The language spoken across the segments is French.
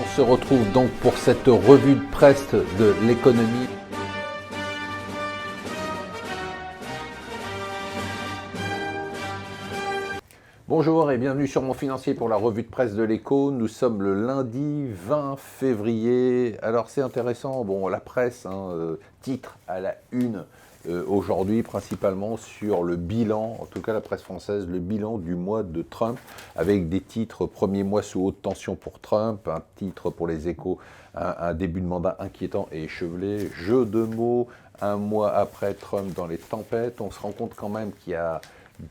On se retrouve donc pour cette revue de presse de l'économie. Bonjour et bienvenue sur Mon Financier pour la revue de presse de l'Écho. Nous sommes le lundi 20 février. Alors c'est intéressant, bon la presse, titre à la une aujourd'hui principalement sur le bilan, en tout cas la presse française, le bilan du mois de Trump avec des titres premier mois sous haute tension pour Trump, un titre pour les Échos, un début de mandat inquiétant et échevelé, jeu de mots, un mois après Trump dans les tempêtes. On se rend compte quand même qu'il y a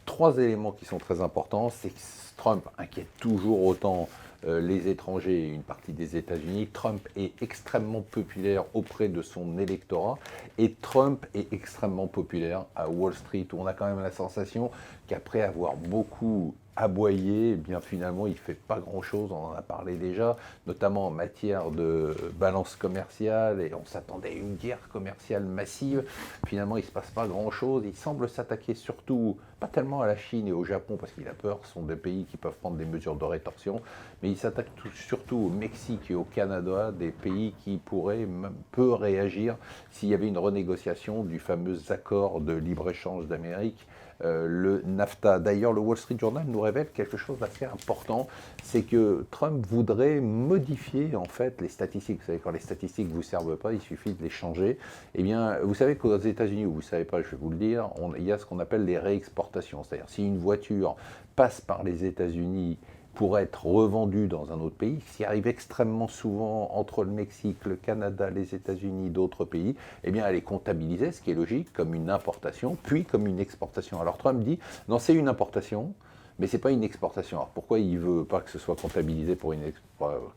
trois éléments qui sont très importants. C'est que Trump inquiète toujours autant les étrangers et une partie des États-Unis. Trump est extrêmement populaire auprès de son électorat et Trump est extrêmement populaire à Wall Street, où on a quand même la sensation qu'après avoir beaucoup aboyé, eh bien finalement il ne fait pas grand-chose, on en a parlé déjà, notamment en matière de balance commerciale, et on s'attendait à une guerre commerciale massive. Finalement il ne se passe pas grand-chose, il semble s'attaquer surtout, pas tellement à la Chine et au Japon, parce qu'il a peur, ce sont des pays qui peuvent prendre des mesures de rétorsion, mais il s'attaque surtout au Mexique et au Canada, des pays qui pourraient peu réagir s'il y avait une renégociation du fameux accord de libre-échange d'Amérique, le NAFTA. D'ailleurs, le Wall Street Journal nous révèle quelque chose d'assez important, c'est que Trump voudrait modifier en fait les statistiques. Vous savez, quand les statistiques ne vous servent pas, il suffit de les changer. Eh bien, vous savez qu'aux États-Unis, vous ne savez pas, je vais vous le dire, il y a ce qu'on appelle les réexportations. C'est-à-dire, si une voiture passe par les États-Unis pour être revendue dans un autre pays, ce qui arrive extrêmement souvent entre le Mexique, le Canada, les États-Unis, d'autres pays, eh bien elle est comptabilisée, ce qui est logique, comme une importation, puis comme une exportation. Alors Trump dit, non, c'est une importation, mais ce n'est pas une exportation. Alors pourquoi il ne veut pas que ce soit comptabilisé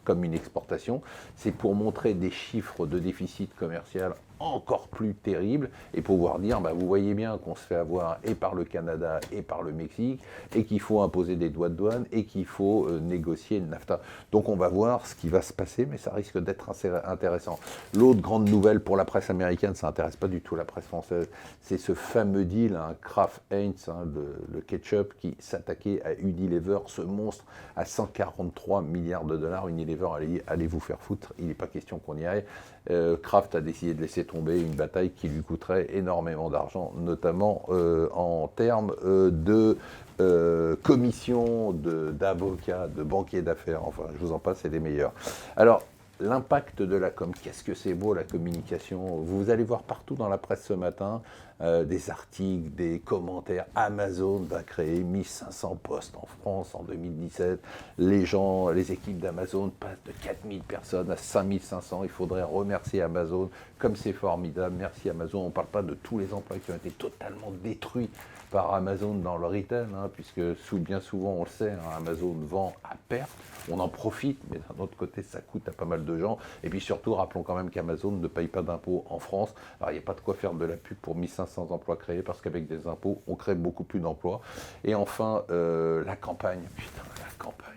comme une exportation? C'est pour montrer des chiffres de déficit commercial encore plus terribles et pouvoir dire, vous voyez bien qu'on se fait avoir et par le Canada et par le Mexique et qu'il faut imposer des droits de douane et qu'il faut négocier le NAFTA. Donc on va voir ce qui va se passer, mais ça risque d'être assez intéressant. L'autre grande nouvelle pour la presse américaine, ça n'intéresse pas du tout la presse française, c'est ce fameux deal, Kraft Heinz, le ketchup qui s'attaquait à Unilever, ce monstre à 143 milliards de dollars. Unilever, allez vous faire foutre, il n'est pas question qu'on y aille. Kraft a décidé de laisser tomber une bataille qui lui coûterait énormément d'argent, notamment en termes de commissions d'avocats, de banquiers d'affaires, enfin je vous en passe, c'est des meilleurs. Alors, l'impact de la com, qu'est-ce que c'est beau la communication. Vous allez voir partout dans la presse ce matin des articles, des commentaires. Amazon va créer 1500 postes en France en 2017. Les équipes d'Amazon passent de 4000 personnes à 5500. Il faudrait remercier Amazon, comme c'est formidable. Merci Amazon. On ne parle pas de tous les emplois qui ont été totalement détruits par Amazon dans le retail, puisque bien souvent, on le sait, Amazon vend à perte, on en profite, mais d'un autre côté, ça coûte à pas mal de gens. Et puis surtout, rappelons quand même qu'Amazon ne paye pas d'impôts en France. Alors, il n'y a pas de quoi faire de la pub pour 1500 emplois créés, parce qu'avec des impôts, on crée beaucoup plus d'emplois. Et enfin, la campagne. Putain, la campagne.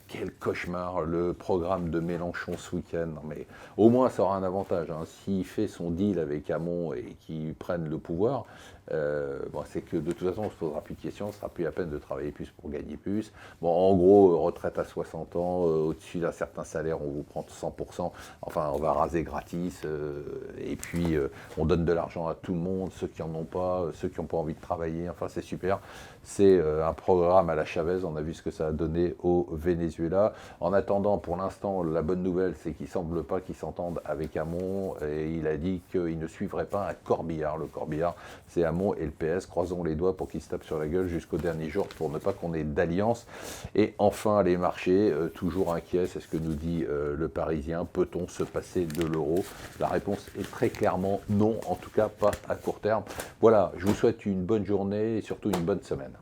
Quel cauchemar, le programme de Mélenchon ce week-end. Mais au moins, ça aura un avantage. S'il fait son deal avec Hamon et qu'il prenne le pouvoir, c'est que de toute façon, on ne se posera plus de questions, ce ne sera plus la peine de travailler plus pour gagner plus. En gros, retraite à 60 ans, au-dessus d'un certain salaire, on vous prend 100%. Enfin, on va raser gratis. Et puis, on donne de l'argent à tout le monde, ceux qui n'en ont pas, ceux qui n'ont pas envie de travailler. Enfin, c'est super. C'est un programme à la Chavez. On a vu ce que ça a donné au Venezuela. En attendant, pour l'instant, la bonne nouvelle, c'est qu'il ne semble pas qu'ils s'entendent avec Hamon. Et il a dit qu'il ne suivrait pas un corbillard. Le corbillard, c'est Hamon et le PS. Croisons les doigts pour qu'ils se tapent sur la gueule jusqu'au dernier jour pour ne pas qu'on ait d'alliance. Et enfin, les marchés, toujours inquiets. C'est ce que nous dit le Parisien. Peut-on se passer de l'euro? La réponse est très clairement non. En tout cas, pas à court terme. Voilà, je vous souhaite une bonne journée et surtout une bonne semaine.